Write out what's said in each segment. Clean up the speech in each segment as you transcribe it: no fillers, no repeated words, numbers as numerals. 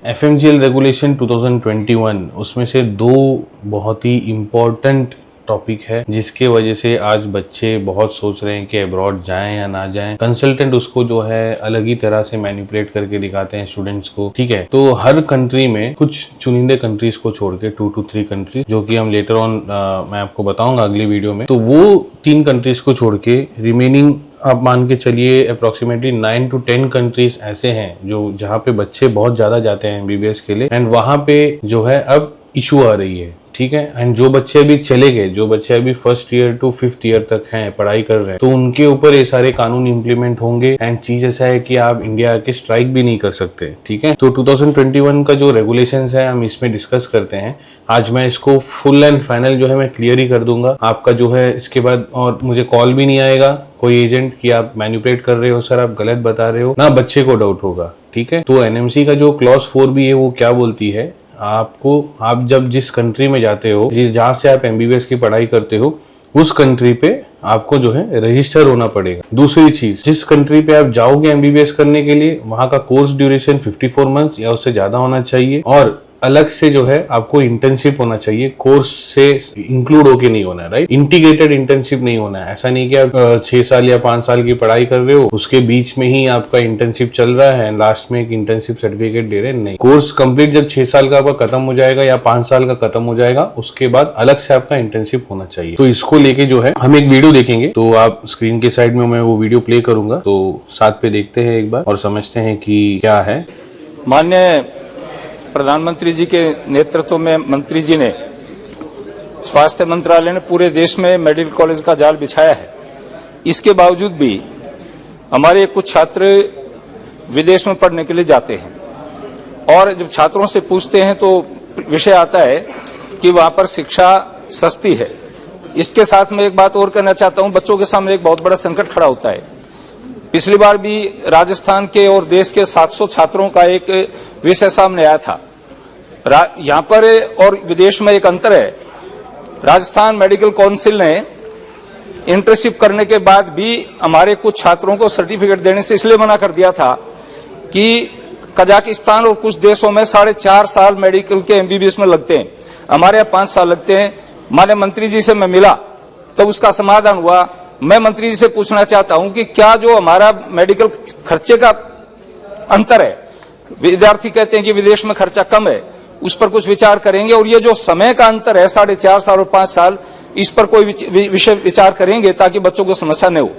FMGL regulation 2021 उसमें से दो बहुत ही इम्पोर्टेंट टॉपिक है जिसके वजह से आज बच्चे बहुत सोच रहे हैं कि अब्रॉड जाएं या ना जाएं। कंसल्टेंट उसको जो है अलग ही तरह से मैनिपुलेट करके दिखाते हैं स्टूडेंट्स को, ठीक है। तो हर कंट्री में कुछ चुनिंदे कंट्रीज को छोड़ के 2 to 3 कंट्रीज, जो कि हम लेटर ऑन मैं आपको बताऊंगा अगली वीडियो में, तो वो 3 कंट्रीज को छोड़ के रिमेनिंग आप मान के चलिए अप्रोक्सीमेटली 9 to 10 कंट्रीज ऐसे हैं जो जहाँ पे बच्चे बहुत ज्यादा जाते हैं MBBS के लिए, एंड वहां पे जो है अब इशू आ रही है, ठीक है। एंड जो बच्चे अभी चले गए, जो बच्चे अभी 1st year to 5th year तक हैं, पढ़ाई कर रहे हैं, तो उनके ऊपर ये सारे कानून इंप्लीमेंट होंगे। एंड चीज ऐसा है कि आप इंडिया के स्ट्राइक भी नहीं कर सकते, ठीक है। तो 2021 का जो रेगुलेशंस है हम इसमें डिस्कस करते हैं। आज मैं इसको फुल एंड फाइनल जो है मैं क्लियर ही कर दूंगा आपका जो है इसके बाद, और मुझे कॉल भी नहीं आएगा कोई एजेंट कि आप मैनिपुलेट कर रहे हो सर, आप गलत बता रहे हो, ना बच्चे को डाउट होगा, ठीक है। तो NMC का जो क्लॉज 4 भी है वो क्या बोलती है, आपको आप जब जिस कंट्री में जाते हो, जहां से आप MBBS की पढ़ाई करते हो, उस कंट्री पे आपको जो है रजिस्टर होना पड़ेगा। दूसरी चीज, जिस कंट्री पे आप जाओगे MBBS करने के लिए, वहां का कोर्स ड्यूरेशन 54 मंथ्स या उससे ज्यादा होना चाहिए, और अलग से जो है आपको इंटर्नशिप होना चाहिए, कोर्स से इंक्लूड होके नहीं होना है, राइट। इंटीग्रेटेड इंटर्नशिप नहीं होना है। ऐसा नहीं कि आप 6 साल या 5 साल की पढ़ाई कर रहे हो, उसके बीच में ही आपका इंटर्नशिप चल रहा है, लास्ट में एक इंटर्नशिप सर्टिफिकेट दे रहे हैं, नहीं। कोर्स कंप्लीट जब 6 साल का आपका खत्म हो जाएगा या 5 साल का खत्म हो जाएगा, उसके बाद अलग से आपका इंटर्नशिप होना चाहिए। तो इसको लेके जो है हम एक वीडियो देखेंगे, तो आप स्क्रीन के साइड में मैं वो वीडियो प्ले करूंगा, तो साथ पे देखते हैं एक बार और समझते हैं कि क्या है। माननीय प्रधानमंत्री जी के नेतृत्व में मंत्री जी ने, स्वास्थ्य मंत्रालय ने पूरे देश में मेडिकल कॉलेज का जाल बिछाया है। इसके बावजूद भी हमारे कुछ छात्र विदेश में पढ़ने के लिए जाते हैं, और जब छात्रों से पूछते हैं तो विषय आता है कि वहां पर शिक्षा सस्ती है। इसके साथ में एक बात और कहना चाहता हूं, बच्चों के सामने एक बहुत बड़ा संकट खड़ा होता है। पिछली बार भी राजस्थान के और देश के 700 छात्रों का एक विषय सामने आया था। यहां पर और विदेश में एक अंतर है। राजस्थान मेडिकल काउंसिल ने इंटर्नशिप करने के बाद भी हमारे कुछ छात्रों को सर्टिफिकेट देने से इसलिए मना कर दिया था कि कजाकिस्तान और कुछ देशों में 4.5 साल मेडिकल के MBBS में लगते हैं, हमारे यहाँ 5 साल लगते हैं। माननीय मंत्री जी से मैं मिला तब उसका समाधान हुआ। मैं मंत्री जी से पूछना चाहता हूं कि क्या जो हमारा मेडिकल खर्चे का अंतर है, विद्यार्थी कहते हैं कि विदेश में खर्चा कम है, उस पर कुछ विचार करेंगे, और ये जो समय का अंतर है 4.5 साल और 5 साल, इस पर कोई विषय विचार करेंगे ताकि बच्चों को समस्या न हो।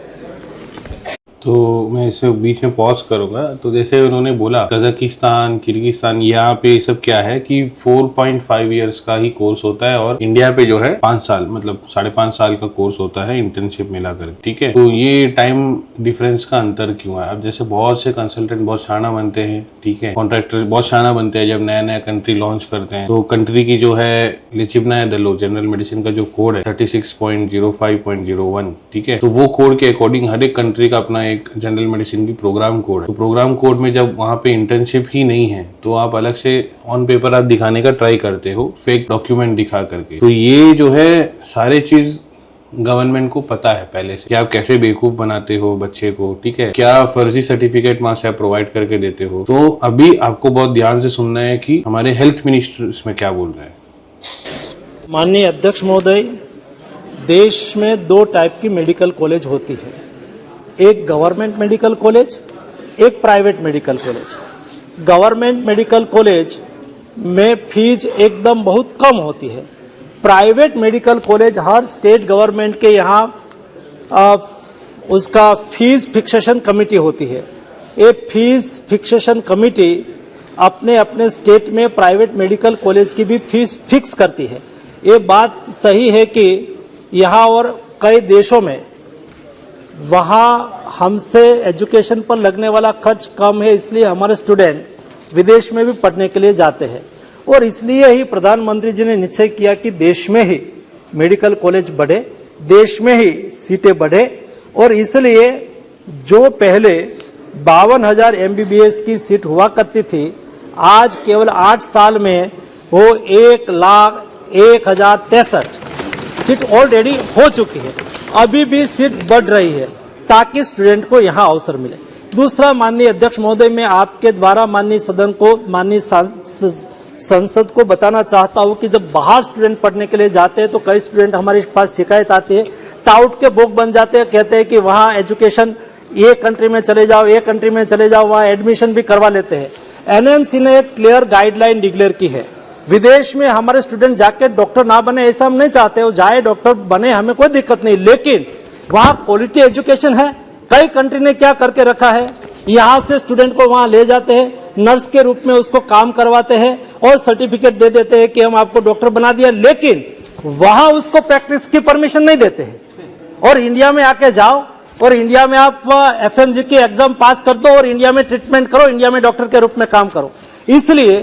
तो मैं इसे बीच में पॉज करूंगा। तो जैसे उन्होंने बोला कजाकिस्तान, किर्गिस्तान, यहाँ पे सब क्या है कि 4.5 इयर्स का ही कोर्स होता है, और इंडिया पे जो है 5 साल मतलब 5.5 साल का कोर्स होता है इंटर्नशिप मिलाकर, ठीक है। तो ये टाइम डिफरेंस का अंतर क्यों है? अब जैसे बहुत से कंसल्टेंट बहुत शाना बनते हैं, ठीक है, कॉन्ट्रैक्टर बहुत शाना बनते हैं, जब नया नया कंट्री लॉन्च करते हैं तो कंट्री की जो है लिचिबना दलो जनरल मेडिसिन का जो कोड है 36.05.01, ठीक है, तो वो कोड के अकॉर्डिंग हर एक कंट्री का अपना एक जनरल मेडिसिन की प्रोग्राम कोड है। तो प्रोग्राम कोड में जब वहां पे इंटर्नशिप ही नहीं है तो आप अलग से ऑन पेपर आप दिखाने का ट्राई करते हो, फेक डॉक्यूमेंट दिखा करके। तो ये जो है सारे चीज गवर्नमेंट को पता है पहले से कि आप कैसे बेवकूफ बनाते हो बच्चे को, ठीक है, क्या फर्जी सर्टिफिकेट वहां से आप प्रोवाइड करके देते हो। तो अभी आपको बहुत ध्यान से सुनना है कि हमारे हेल्थ मिनिस्टर इसमें क्या बोल रहे हैं। माननीय अध्यक्ष महोदय, देश में 2 टाइप की मेडिकल कॉलेज होती है, एक गवर्नमेंट मेडिकल कॉलेज, एक private medical college. Government medical college में फीस एकदम बहुत कम होती है। प्राइवेट मेडिकल कॉलेज हर स्टेट गवर्नमेंट के यहाँ उसका फीस फिक्सेशन कमेटी होती है। ये फीस फिक्सेशन कमेटी अपने अपने स्टेट में प्राइवेट मेडिकल कॉलेज की भी फीस फिक्स करती है। ये बात सही है कि यहाँ और कई देशों में वहाँ हमसे एजुकेशन पर लगने वाला खर्च कम है, इसलिए हमारे स्टूडेंट विदेश में भी पढ़ने के लिए जाते हैं, और इसलिए ही प्रधानमंत्री जी ने निश्चय किया कि देश में ही मेडिकल कॉलेज बढ़े, देश में ही सीटें बढ़े, और इसलिए जो पहले 52,000 MBBS की सीट हुआ करती थी, आज केवल 8 साल में वो 1,01,063 सीट ऑलरेडी हो चुकी है। अभी भी सीट बढ़ रही है ताकि स्टूडेंट को यहाँ अवसर मिले। दूसरा, माननीय अध्यक्ष महोदय, मैं आपके द्वारा माननीय सदन को, माननीय संसद को बताना चाहता हूं कि जब बाहर स्टूडेंट पढ़ने के लिए जाते हैं तो कई स्टूडेंट हमारे पास शिकायत आती है, टाउट के भोग बन जाते हैं, कहते हैं कि वहां एजुकेशन ये कंट्री में चले जाओ, ये कंट्री में चले जाओ, वहां एडमिशन भी करवा लेते हैं। एनएमसी ने एक क्लियर गाइडलाइन डिक्लेयर की है, विदेश में हमारे स्टूडेंट जाके डॉक्टर ना बने ऐसा हम नहीं चाहते, वो जाए डॉक्टर बने, हमें कोई दिक्कत नहीं, लेकिन वहां क्वालिटी एजुकेशन है। कई कंट्री ने क्या करके रखा है, यहां से स्टूडेंट को वहां ले जाते हैं, नर्स के रूप में उसको काम करवाते हैं और सर्टिफिकेट दे देते हैं कि हम आपको डॉक्टर बना दिया, लेकिन वहां उसको प्रैक्टिस की परमिशन नहीं देते हैं। और इंडिया में आके जाओ और इंडिया में आप एफएमजी की एग्जाम पास कर दो और इंडिया में ट्रीटमेंट करो, इंडिया में डॉक्टर के रूप में काम करो। इसलिए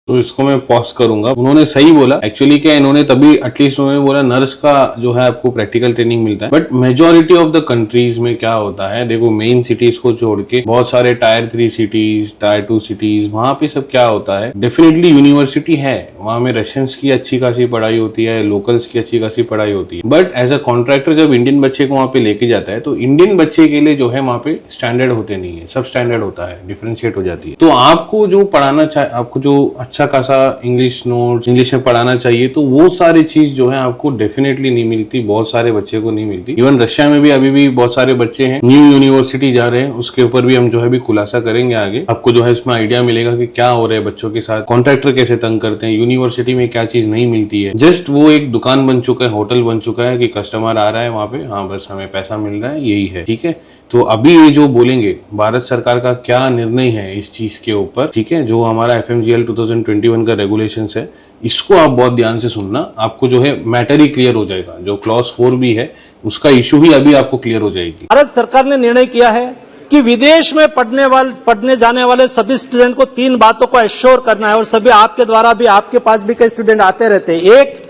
तो इसको मैं पॉज करूंगा। उन्होंने सही बोला, एक्चुअली क्या इन्होंने तभी एटलीस्ट उन्होंने बोला नर्स का जो है आपको प्रैक्टिकल ट्रेनिंग मिलता है, but majority of the countries में क्या होता है, देखो मेन सिटीज को छोड़ के बहुत सारे टायर 3 सिटीज, टायर 2 सिटीज, वहां पे सब क्या होता है, डेफिनेटली यूनिवर्सिटी है, वहां में रशियंस की अच्छी खासी पढ़ाई होती है, लोकल्स की अच्छी खासी पढ़ाई होती है, बट एज अ कॉन्ट्रैक्टर जब इंडियन बच्चे को वहां पे लेके जाता है तो इंडियन बच्चे के लिए जो है वहां पे स्टैंडर्ड होते नहीं है, सब स्टैंडर्ड होता है, डिफरेंशिएट हो जाती है। तो आपको जो पढ़ाना चाहिए, आपको जो अच्छा खासा इंग्लिश नोट्स इंग्लिश में पढ़ाना चाहिए, तो वो सारी चीज जो है आपको डेफिनेटली नहीं मिलती, बहुत सारे बच्चे को नहीं मिलती। इवन रशिया में भी अभी भी बहुत सारे बच्चे हैं न्यू यूनिवर्सिटी जा रहे हैं, उसके ऊपर भी हम जो है भी खुलासा करेंगे आगे, आपको जो है इसमें आइडिया मिलेगा कि क्या हो रहा है बच्चों के साथ, कॉन्ट्रैक्टर कैसे तंग करते हैं, यूनिवर्सिटी में क्या चीज नहीं मिलती है। जस्ट वो एक दुकान बन चुका है, होटल बन चुका है कि कस्टमर आ रहा है वहां पे, हाँ बस हमें पैसा मिल रहा है, यही है, ठीक है। तो अभी ये जो बोलेंगे भारत सरकार का क्या निर्णय है इस चीज के ऊपर, ठीक है, जो हमारा FMGL 2021 का रेगुलेशंस है, इसको आप बहुत ध्यान से सुनना, आपको जो है मैटर ही क्लियर हो जाएगा, जो क्लॉज 4 भी है उसका इशू ही अभी आपको क्लियर हो जाएगी। भारत सरकार ने निर्णय किया है कि विदेश में पढ़ने जाने वाले सभी स्टूडेंट को 3 बातों को एश्योर करना है, और सभी आपके द्वारा भी, आपके पास भी कई स्टूडेंट आते रहते हैं। एक,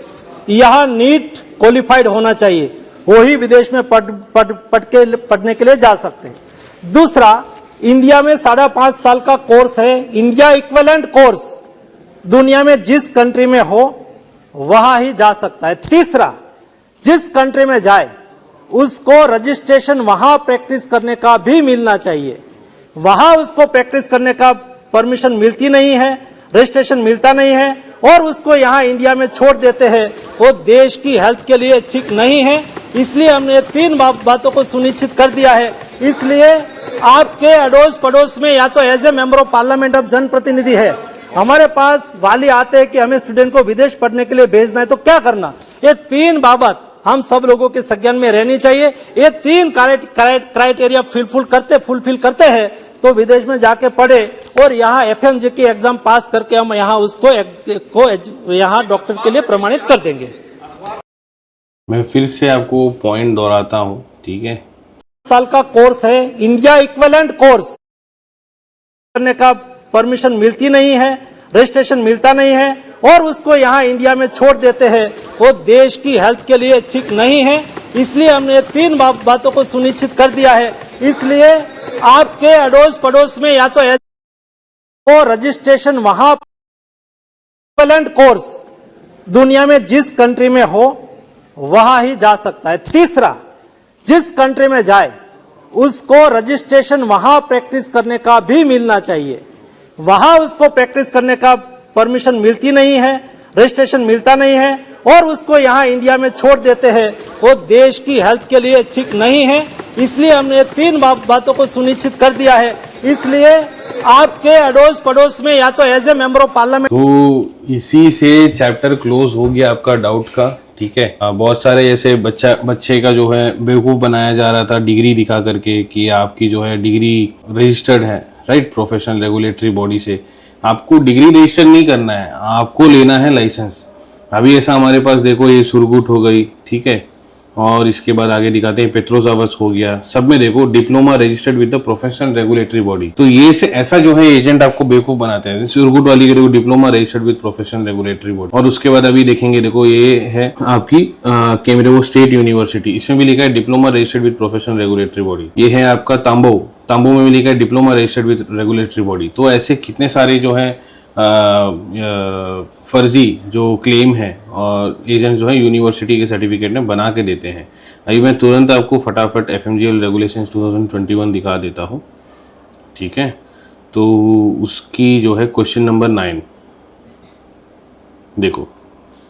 यहाँ नीट क्वालिफाइड होना चाहिए, वो ही विदेश में पढ़ने के लिए जा सकते हैं। दूसरा, इंडिया में 5.5 साल का कोर्स है, इंडिया इक्विवेलेंट कोर्स, दुनिया में जिस कंट्री में हो वहां ही जा सकता है। तीसरा, जिस कंट्री में जाए उसको रजिस्ट्रेशन वहां प्रैक्टिस करने का भी मिलना चाहिए, वहां उसको प्रैक्टिस करने का परमिशन मिलती नहीं है, रजिस्ट्रेशन मिलता नहीं है, और उसको यहां इंडिया में छोड़ देते हैं, वो देश की हेल्थ के लिए ठीक नहीं है। इसलिए हमने 3 बातों को सुनिश्चित कर दिया है। इसलिए आपके अड़ोस पड़ोस में या तो as a member of parliament of जनप्रतिनिधि है, हमारे पास वाली आते हैं कि हमें स्टूडेंट को विदेश पढ़ने के लिए भेजना है, तो क्या करना, ये 3 बाबत हम सब लोगों के संज्ञान में रहनी चाहिए। ये 3 क्राइटेरिया फुलफिल करते हैं तो विदेश में जाके पढ़े और यहाँ FMG की एग्जाम पास करके हम यहाँ उसको यहाँ डॉक्टर के लिए प्रमाणित कर देंगे। मैं फिर से आपको पॉइंट दोहराता हूँ, ठीक है, साल का कोर्स है, इंडिया इक्विवेलेंट कोर्स करने का परमिशन मिलती नहीं है, रजिस्ट्रेशन मिलता नहीं है, और उसको यहाँ इंडिया में छोड़ देते हैं, वो देश की हेल्थ के लिए ठीक नहीं है। इसलिए हमने 3 बातों को सुनिश्चित कर दिया है। इसलिए आपके अड़ोस पड़ोस में या तो रजिस्ट्रेशन वहां इक्विवेलेंट कोर्स दुनिया में जिस कंट्री में हो वहां ही जा सकता है। तीसरा, जिस कंट्री में जाए उसको रजिस्ट्रेशन वहां प्रैक्टिस करने का भी मिलना चाहिए, वहां उसको प्रैक्टिस करने का परमिशन मिलती नहीं है, रजिस्ट्रेशन मिलता नहीं है, और उसको यहाँ इंडिया में छोड़ देते हैं, वो देश की हेल्थ के लिए ठीक नहीं है। इसलिए हमने 3 बातों को सुनिश्चित कर दिया है। इसलिए आपके अड़ोस पड़ोस में या तो as a member of parliament, तो इसी से चैप्टर क्लोज हो गया आपका डाउट का, ठीक है। बहुत सारे ऐसे बच्चे का जो है बेवकूफ बनाया जा रहा था डिग्री दिखा करके कि आपकी जो है डिग्री रजिस्टर्ड है, राइट, प्रोफेशनल रेगुलेटरी बॉडी से। आपको डिग्री रजिस्टर नहीं करना है, आपको लेना है लाइसेंस। अभी ऐसा हमारे पास देखो, ये सुरगुट हो गई, ठीक है, और इसके बाद आगे दिखाते हैं पेट्रोजावस हो गया, सब में देखो diploma registered with the professional regulatory body. तो ये से ऐसा जो है एजेंट आपको बेवकूफ बनाते हैं। सुरगुट वाली के देखो diploma registered with professional regulatory body, और उसके बाद अभी देखेंगे, देखो ये है आपकी केमरेवो स्टेट यूनिवर्सिटी, इसमें भी लिखा है diploma registered with professional regulatory body. ये है आपका तांबो में भी लिखा है diploma registered with regulatory body. तो ऐसे कितने सारे जो है फर्जी जो क्लेम है और एजेंट्स जो है यूनिवर्सिटी के सर्टिफिकेट में बना के देते हैं। अभी मैं तुरंत आपको फटाफट FMGL रेगुलेशंस 2021 दिखा देता हूँ। ठीक है, तो उसकी जो है क्वेश्चन नंबर 9 देखो,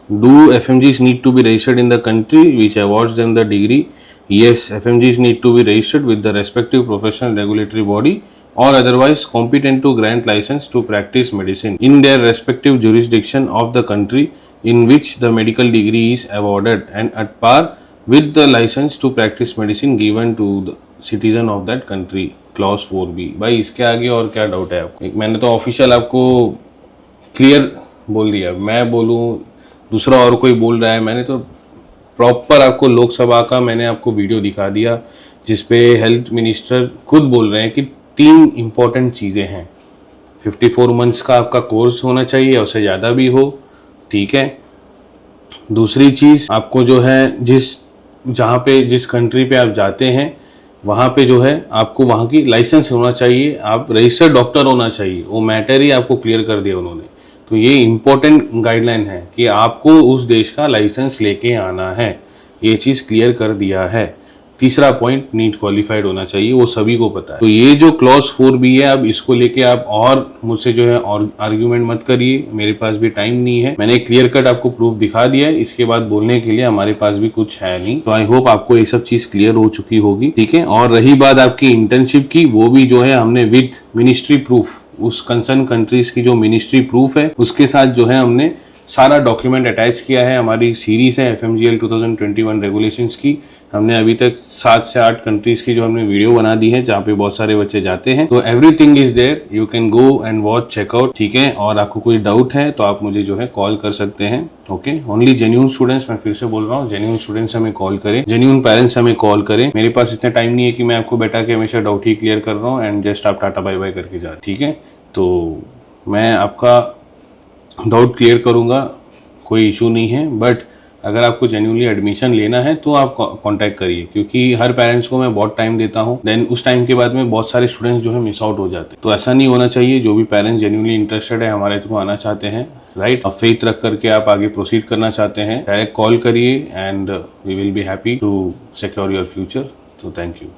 do FMGs need to be registered in the country which awards them the degree? Yes, FMGs need to be registered with the respective professional regulatory body or otherwise competent to grant license to practice medicine in their respective jurisdiction of the country in which the medical degree is awarded and at par with the license to practice medicine given to the citizen of that country. Clause 4B। भाई इसके आगे और क्या doubt है आपको? मैंने तो official आपको क्लियर बोल दिया, मैं बोलूँ दूसरा और कोई बोल रहा है, मैंने तो प्रॉपर आपको लोकसभा का मैंने आपको वीडियो दिखा दिया जिसपे हेल्थ मिनिस्टर खुद बोल रहे हैं कि 3 इंपॉर्टेंट चीज़ें हैं। 54 मंथ्स का आपका कोर्स होना चाहिए, उससे ज़्यादा भी हो, ठीक है। दूसरी चीज़ आपको जो है जहाँ पे जिस कंट्री पे आप जाते हैं वहाँ पे जो है आपको वहाँ की लाइसेंस होना चाहिए, आप रजिस्टर्ड डॉक्टर होना चाहिए, वो मैटर ही आपको क्लियर कर दिया उन्होंने। तो ये इम्पोर्टेंट गाइडलाइन है कि आपको उस देश का लाइसेंस लेके आना है, ये चीज़ क्लियर कर दिया है। तीसरा पॉइंट, नीट क्वालिफाइड होना चाहिए, वो सभी को पता है। तो ये जो क्लॉज 4B है, अब इसको लेके आप और मुझसे जो है और आर्ग्यूमेंट मत करिए, मेरे पास भी टाइम नहीं है, मैंने क्लियर कट आपको प्रूफ दिखा दिया है, इसके बाद बोलने के लिए हमारे पास भी कुछ है नहीं। तो आई होप आपको ये सब चीज क्लियर हो चुकी होगी, ठीक है। और रही बात आपकी इंटर्नशिप की, वो भी जो है हमने विथ मिनिस्ट्री प्रूफ, उस कंसर्न कंट्रीज की जो मिनिस्ट्री प्रूफ है उसके साथ जो है हमने सारा डॉक्यूमेंट अटैच किया है। हमारी सीरीज है FMGL 2021 रेगुलेशंस की, हमने अभी तक 7 से 8 कंट्रीज की जो हमने वीडियो बना दी है जहाँ पे बहुत सारे बच्चे जाते हैं। तो everything is there, you can go and watch, checkout, ठीक है। और आपको कोई डाउट है तो आप मुझे जो है कॉल कर सकते हैं, ओके। ओनली जेन्युइन स्टूडेंट्स, मैं फिर से बोल रहा हूँ, जेन्युइन स्टूडेंट्स हमें कॉल करें, जेन्युइन पेरेंट्स हमें कॉल करें। मेरे पास इतना टाइम नहीं है कि मैं आपको बैठा के हमेशा डाउट ही क्लियर कर रहा हूँ एंड जस्ट आप टाटा बाय बाय करके जा, ठीक है। तो मैं आपका डाउट क्लियर करूँगा, कोई इशू नहीं है। बट अगर आपको जेन्युइनली एडमिशन लेना है तो आप कांटेक्ट करिए, क्योंकि हर पेरेंट्स को मैं बहुत टाइम देता हूं, देन उस टाइम के बाद में बहुत सारे स्टूडेंट्स जो है मिस आउट हो जाते हैं। तो ऐसा नहीं होना चाहिए। जो भी पेरेंट्स जेन्युइनली इंटरेस्टेड है, हमारे थ्रू आना चाहते हैं, राइट, अब फेथ रख करके आप आगे प्रोसीड करना चाहते हैं, डायरेक्ट कॉल करिए and we will be happy to secure your future. तो थैंक यू।